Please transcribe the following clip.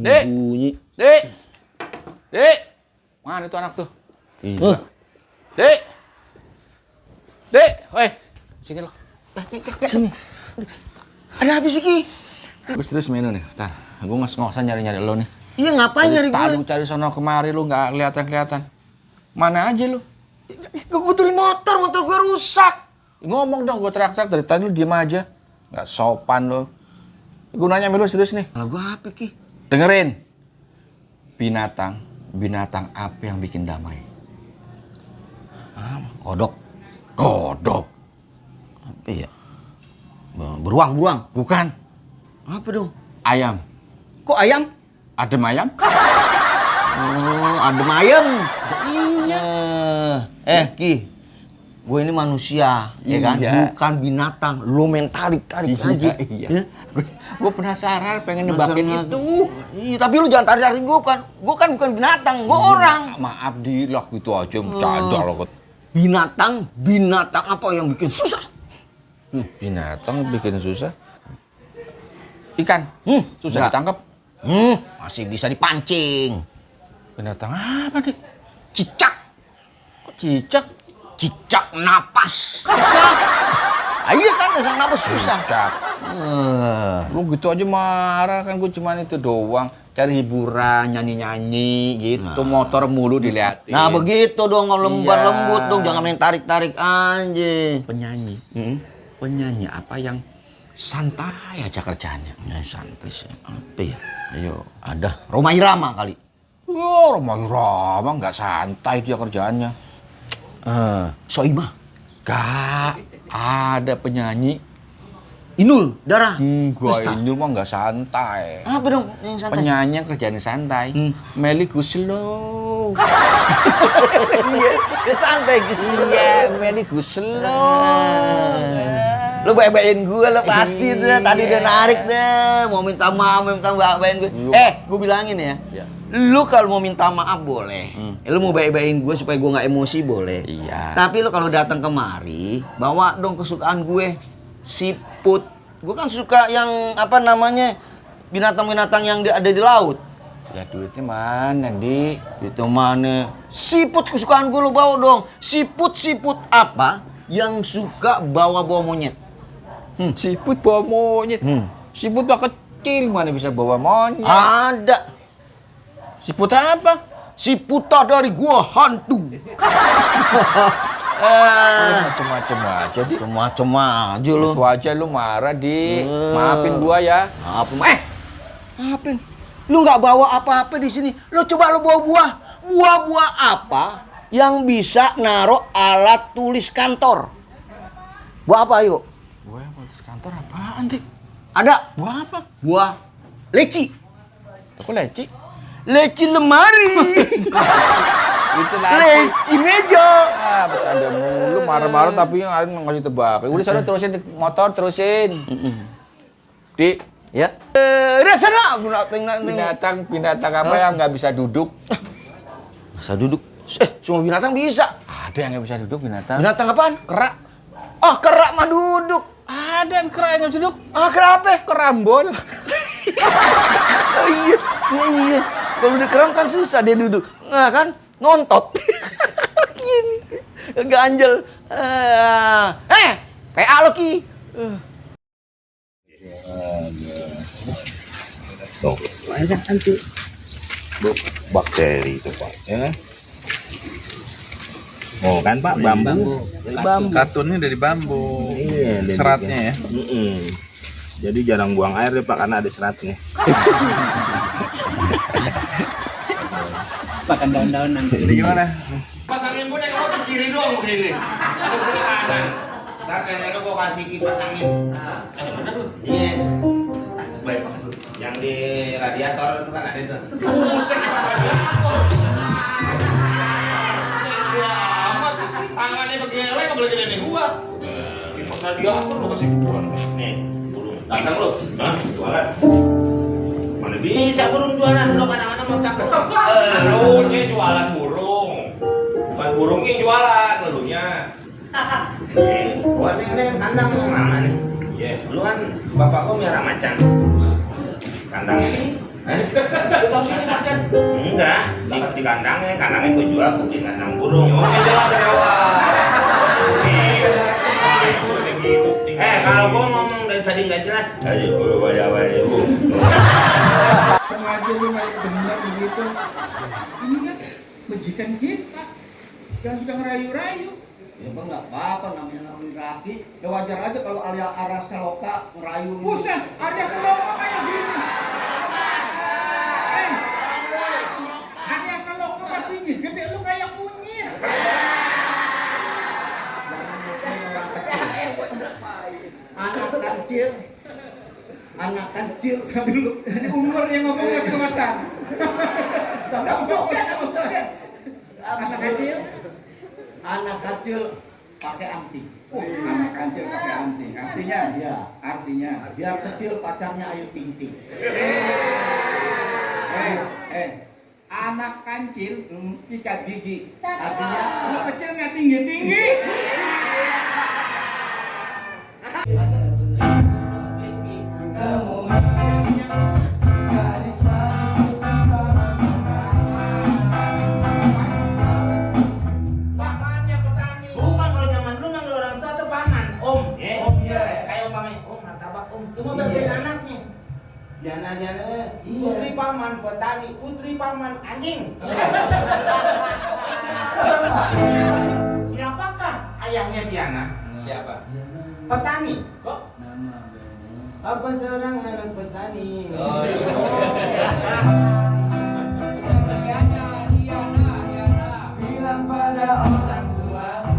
Dek. bunyi. Dek. Dek. Mana itu anak tuh? Gila. Dek. Dek, woi. Sini lo. Sini. Ada apa sih, Ki? Gue serius main nih. Ntar, gue ngos-ngosan nyari-nyari lo nih. Iya, ngapain nyari gue? Tadi cari sono kemari lu nggak kelihatan. Mana aja lu? Gue butuhin motor gue rusak. Ngomong dong, gue teriak-teriak dari tadi lu diem aja. Nggak sopan lu. Gue nanya sama lu serius nih. Lah gue apa, Ki? Dengerin. Binatang apa yang bikin damai? Kodok. Kodok. Apa ya? Beruang. Bukan. Apa dong? Ayam. Kok ayam? Adem ayam? Oh, adem ayam. Iya. Ki. Gue ini manusia, ya kan? Bukan binatang. Lo main tarik aja. Iya. Gue penasaran, pengen nebakin itu. Iya, tapi lu jangan tarik gue kan. Gue kan bukan binatang, gue orang. Maaf lah gitu aja, bercanda lo. Binatang apa yang bikin susah? Binatang bikin susah? Ikan. Susah ditangkap. Masih bisa dipancing. Binatang apa nih? Cicak. Kok cicak? Cicak napas. Susah. Ayo kan dasar napas susah. Cicak. Lu gitu aja marah kan, gue cuman itu doang. Cari hiburan, nyanyi-nyanyi gitu. Motor mulu diliatin. Nah begitu dong, kalau lembut dong. Jangan main tarik-tarik aja. Penyanyi. Penyanyi apa yang santai aja kerjaannya? Ya santai sih. Apa ya? Ayo. Ada Rhoma Irama kali. Oh, Rhoma Irama nggak santai dia kerjaannya. Soimah. Gak ada penyanyi. Inul Dara. Enggak, Inul mah nggak santai. Apa dong yang santai? Penyanyi yang kerjaannya santai. Melly Guslow. Iya, dia santai gitu. Iya, Melly Guslow. Lu baik-baikin gue lo pasti deh. Tadi udah narik deh. Mau minta maaf, nggak baik gue. Gue bilangin ya. Lu kalau mau minta maaf boleh. Lu mau baik-baikin gue supaya gue nggak emosi boleh. Iya. Tapi lu kalau datang kemari, bawa dong kesukaan gue. Siput. Gue kan suka yang apa namanya, binatang-binatang yang ada di laut. Ya duitnya mana, Di? Itu mana? Siput kesukaan gue lu bawa dong. Siput apa yang suka bawa-bawa monyet? Siput bawa monyet. Siput mah kecil, mana bisa bawa monyet? Ada. Siput apa? Siputa dari gua hantu. Macem-macem aja, Di. Macem aja lu. Itu aja lu marah, Di. Maafin gua ya. Maafin. Lu nggak bawa apa-apa di sini. Lu coba lu bawa buah. Buah apa yang bisa naruh alat tulis kantor? Buah apa, yuk? Buah yang tulis kantor apaan, Di? Ada. Buah apa? Buah leci. Aku leci. Leci lemari. Itu Leci meja. Bercanda mulu, marah-marah tapi yang ada ngasih tebak. Udah sana terusin motor, terusin. Di, Ya. Udah sana. Binatang apa yang nggak bisa duduk? Masa duduk? Semua binatang bisa. Ada yang nggak bisa duduk binatang. Binatang apaan? Kerak. Oh, kerak mah duduk. Ada yang kerak yang nggak bisa duduk. Kerak apa? Kerambol. Oh iya. Kalau udah keram kan susah dia duduk. Nah kan, ngontot. Gini. Ganjel. PA lo, Ki. Tuh, banyak kan tuh bakteri itu Pak, ya kan? Oh kan Pak, bambu. Katunnya dari bambu. Iya, seratnya ya. Jadi jarang buang air deh Pak, karena ada seratnya. Makan daun-daunan. Jadi gimana? Pasangin gue nengok ke kiri doang begini. Aku ke kanan. Ntar kayaknya lu gua kasih kipas angin. Mana lu? Iya. Baik banget tuh. Yang di radiator itu kan ada itu. Buset kipas radiator. Amat. Tangannya begelek kok beli nih gua. Kipas radiator lu kasih gua. Nih, burung. Datang lu. Hah? Jualan. Mana bisa burung jualan? Lu kadang-kadang mau cakep. Lu nya jualan burung. Bukan burungnya jualan, elunya. Gua nih kandang yang lama nih. Iya, lu kan bapak gua miara macan. Kandang ini Lu tahu sini macan? Enggak, di kandangnya gue jual, gue beli kandang burung. Oh, jelas ada kalau gue ngomong dari tadi nggak jelas, ayo gue balik bu. Sengaja lu main bener begitu. Ini kan majikan kita yang sudah ngerayu-rayu. Ya bang nggak apa-apa namanya laki. Ya wajar aja kalau Alia Araseloka ngerayu. Buset, ada seloka kayak gini. Ada seloka patinya, gede lu kayak kunyit. Anak kecil Dulu, ini umur yang ngomong mas-masan. anak kecil pakai anti. Anak kecil pakai anti. Artinya? Ya, Artinya? biar kecil pacarnya Ayu Ting Ting. Anak kancil sikat gigi. Artinya Lu kecil nggak tinggi-tinggi. Bukan kalau zaman dulu manggil orang tua tuh paman, om. Om ya, kayak umpamanya om martabak om. Cuma bagian anaknya. Diana putri paman petani, putri paman anjing. Siapakah ayahnya Diana? Siapa? Petani. Kok? Apa seorang anak petani? Bilang pada orang tuamu.